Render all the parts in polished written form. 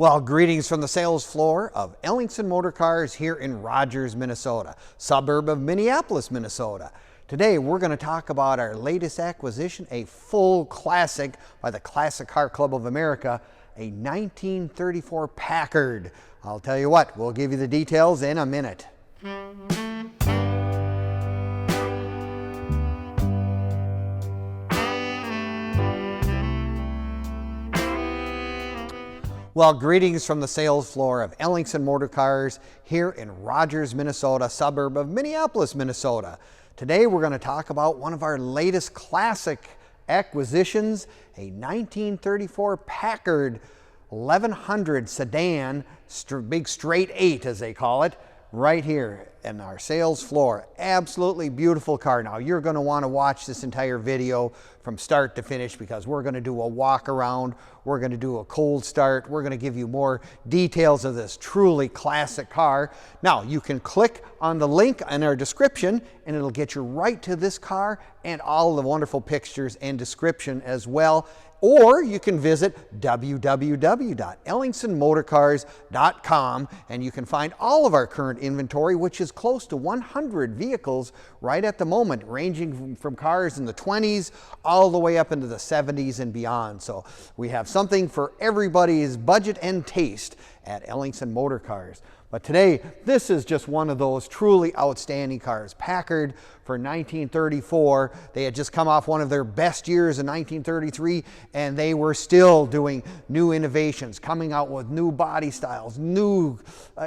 Well, greetings from the sales floor of Ellingson Motorcars here in Rogers, Minnesota, suburb of Minneapolis, Minnesota. Today, we're going to talk about our latest acquisition, a full classic by the Classic Car Club of America, a 1934 Packard. I'll tell you what, we'll give you the details in a minute. Well, greetings from the sales floor of Ellingson Motorcars here in Rogers, Minnesota, suburb of Minneapolis, Minnesota. Today we're going to talk about one of our latest classic acquisitions, a 1934 Packard 1100 sedan, big straight 8 as they call it, right here in our sales floor. Absolutely beautiful car. Now you're going to want to watch this entire video from start to finish because we're going to do a walk around, we're going to do a cold start, we're going to give you more details of this truly classic car. Now you can click on the link in our description and it'll get you right to this car and all the wonderful pictures and description as well. Or you can visit www.ellingsonmotorcars.com and you can find all of our current inventory, which is close to 100 vehicles right at the moment, ranging from cars in the 20s all the way up into the 70s and beyond. So we have something for everybody's budget and taste at Ellingson Motorcars. But today, this is just one of those truly outstanding cars. Packard for 1934. They had just come off one of their best years in 1933, and they were still doing new innovations, coming out with new body styles, new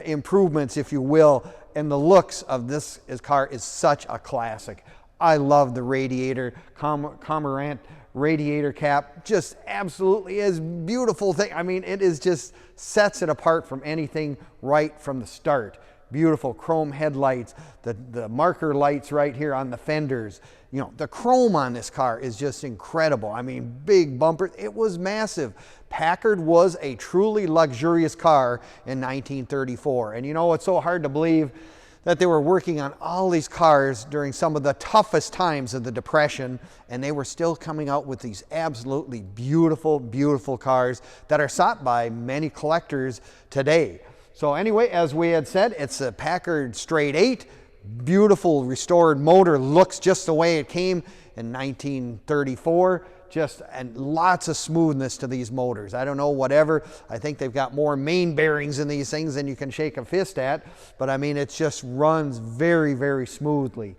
improvements, if you will. And the looks of this car is such a classic. I love the radiator, Carburetor radiator cap, just absolutely is beautiful thing. I mean, it is just sets it apart from anything right from the start. Beautiful chrome headlights, the marker lights right here on the fenders. You know, the chrome on this car is just incredible. I mean, big bumpers. It was massive. Packard was a truly luxurious car in 1934. And you know, it's so hard to believe that they were working on all these cars during some of the toughest times of the Depression, and they were still coming out with these absolutely beautiful, beautiful cars that are sought by many collectors today. So anyway, as we had said, it's a Packard straight 8, beautiful restored motor, looks just the way it came in 1934. And lots of smoothness to these motors. I don't know, whatever. I think they've got more main bearings in these things than you can shake a fist at. But I mean, it just runs very, very smoothly.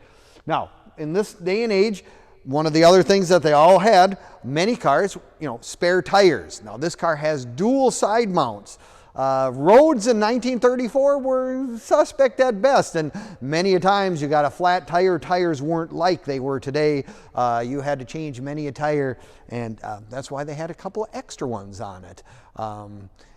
Now, in this day and age, one of the other things that they all had, many cars, you know, spare tires. Now, this car has dual side mounts. Roads in 1934 were suspect at best, and many a times you got a flat tire. Tires weren't like they were today. You had to change many a tire, and that's why they had a couple of extra ones on it.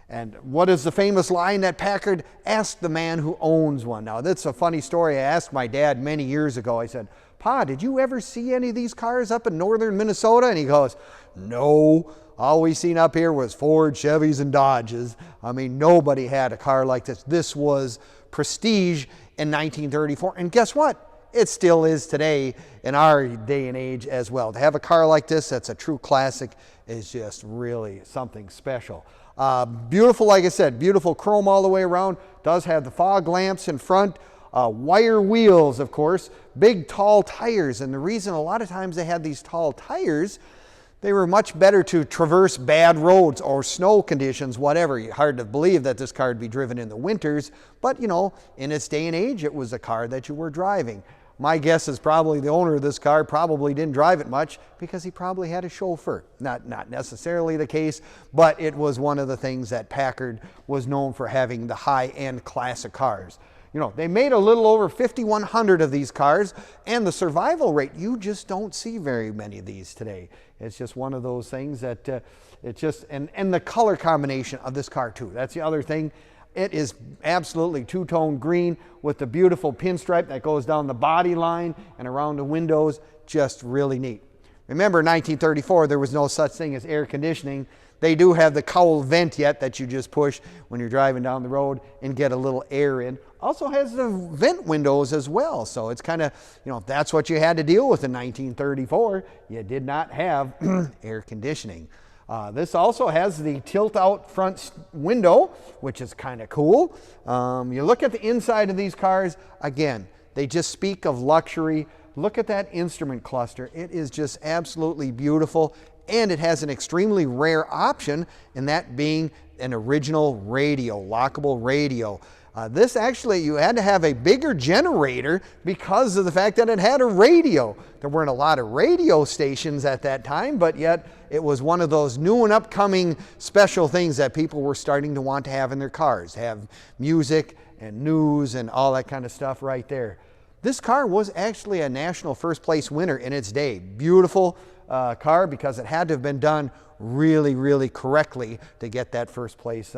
And what is the famous line that Packard asked the man who owns one? Now, that's a funny story. I asked my dad many years ago. I said, "Pa, did you ever see any of these cars up in northern Minnesota?" And he goes, "No. All we seen up here was Ford, Chevys, and Dodges." I mean, nobody had a car like this. This was prestige in 1934. And guess what? It still is today in our day and age as well. To have a car like this that's a true classic is just really something special. Beautiful, like I said, beautiful chrome all the way around. Does have the fog lamps in front. Wire wheels, of course. Big, tall tires. And the reason a lot of times they had these tall tires, they were much better to traverse bad roads or snow conditions, whatever. Hard to believe that this car would be driven in the winters, but you know, in its day and age, it was a car that you were driving. My guess is probably the owner of this car probably didn't drive it much because he probably had a chauffeur. Not necessarily the case, but it was one of the things that Packard was known for, having the high-end classic cars. You know, they made a little over 5,100 of these cars, and the survival rate, you just don't see very many of these today. It's just one of those things that it's just, and the color combination of this car too. That's the other thing. It is absolutely two-tone green with the beautiful pinstripe that goes down the body line and around the windows. Just really neat. Remember, in 1934, there was no such thing as air conditioning. They do have the cowl vent yet that you just push when you're driving down the road and get a little air in. Also has the vent windows as well. So it's kind of, you know, that's what you had to deal with in 1934. You did not have air conditioning. This also has the tilt-out front window, which is kind of cool. You look at the inside of these cars, again, they just speak of luxury. Look at that instrument cluster. It is just absolutely beautiful, and it has an extremely rare option, and that being an original radio, lockable radio. This actually, you had to have a bigger generator because of the fact that it had a radio. There weren't a lot of radio stations at that time, but yet it was one of those new and upcoming special things that people were starting to want to have in their cars. Have music and news and all that kind of stuff right there. This car was actually a National First Place winner in its day. Beautiful car because it had to have been done really, really correctly to get that first place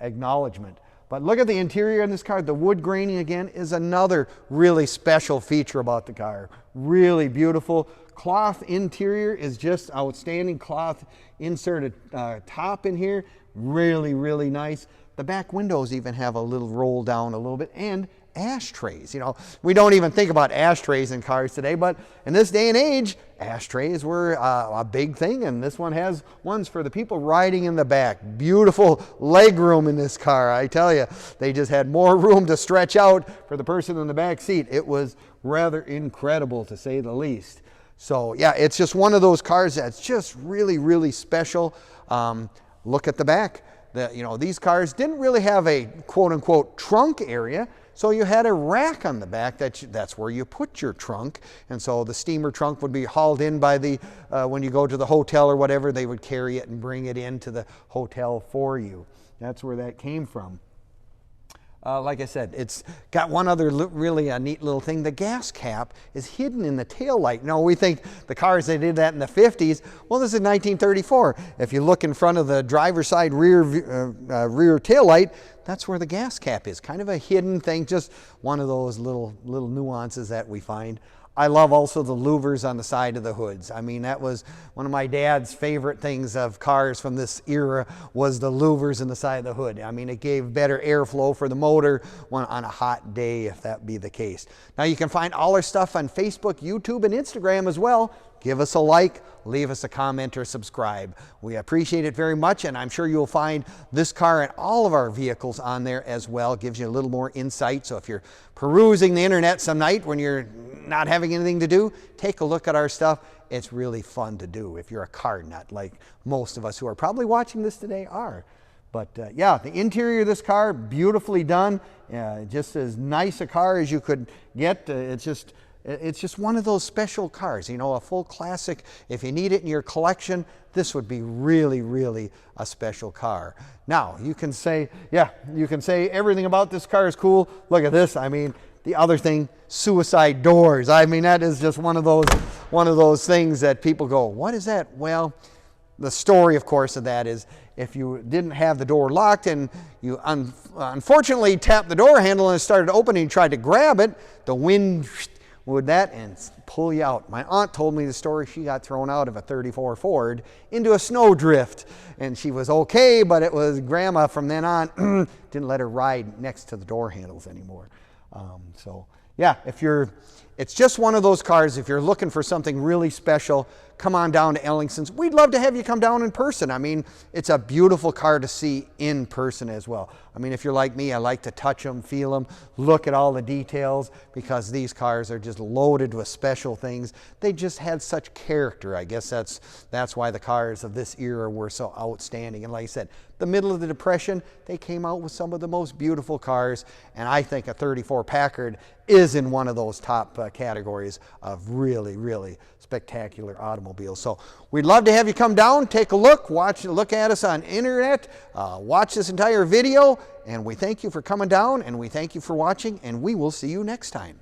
acknowledgement. But look at the interior in this car. The wood graining again is another really special feature about the car. Really beautiful. Cloth interior is just outstanding. Cloth inserted top in here. Really, really nice. The back windows even have a little roll down a little bit, and ashtrays. You know, we don't even think about ashtrays in cars today, but in this day and age, ashtrays were a big thing, and this one has ones for the people riding in the back. Beautiful leg room in this car, I tell you. They just had more room to stretch out for the person in the back seat. It was rather incredible, to say the least. So yeah, it's just one of those cars that's just really, really special. Look at the back. You know, these cars didn't really have a quote-unquote trunk area, so you had a rack on the back that's where you put your trunk. And so the steamer trunk would be hauled in by the, when you go to the hotel or whatever, they would carry it and bring it into the hotel for you. That's where that came from. Like I said, it's got one other really neat little thing. The gas cap is hidden in the tail light. Now, we think the cars, they did that in the 50s. Well, this is 1934. If you look in front of the driver's side rear tail light, that's where the gas cap is. Kind of a hidden thing, just one of those little nuances that we find. I love also the louvers on the side of the hoods. I mean, that was one of my dad's favorite things of cars from this era, was the louvers in the side of the hood. I mean, it gave better airflow for the motor on a hot day, if that be the case. Now, you can find all our stuff on Facebook, YouTube, and Instagram as well. Give us a like, leave us a comment, or subscribe. We appreciate it very much, and I'm sure you'll find this car and all of our vehicles on there as well. Gives you a little more insight. So if you're perusing the internet some night when you're not having anything to do, take a look at our stuff. It's really fun to do if you're a car nut, like most of us who are probably watching this today are. But yeah, the interior of this car, beautifully done. Just as nice a car as you could get. It's just one of those special cars, you know, a full classic. If you need it in your collection, this would be really, really a special car. Now, you can say, yeah, you can say everything about this car is cool. Look at this. I mean, the other thing, suicide doors. I mean, that is just one of those things that people go, what is that? Well, the story, of course, of that is if you didn't have the door locked and you unfortunately tapped the door handle and it started opening and tried to grab it, the wind would that and pull you out. My aunt told me the story. She got thrown out of a 34 Ford into a snowdrift, and she was okay, but it was grandma from then on didn't let her ride next to the door handles anymore. So yeah, it's just one of those cars. If you're looking for something really special, come on down to Ellingson's. We'd love to have you come down in person. I mean, it's a beautiful car to see in person as well. I mean, if you're like me, I like to touch them, feel them, look at all the details, because these cars are just loaded with special things. They just had such character. I guess that's why the cars of this era were so outstanding. And like I said, the middle of the Depression, they came out with some of the most beautiful cars, and I think a 34 Packard is in one of those top categories of really, really spectacular automobiles. So we'd love to have you come down, take a look, look at us on internet, watch this entire video, and we thank you for coming down, and we thank you for watching, and we will see you next time.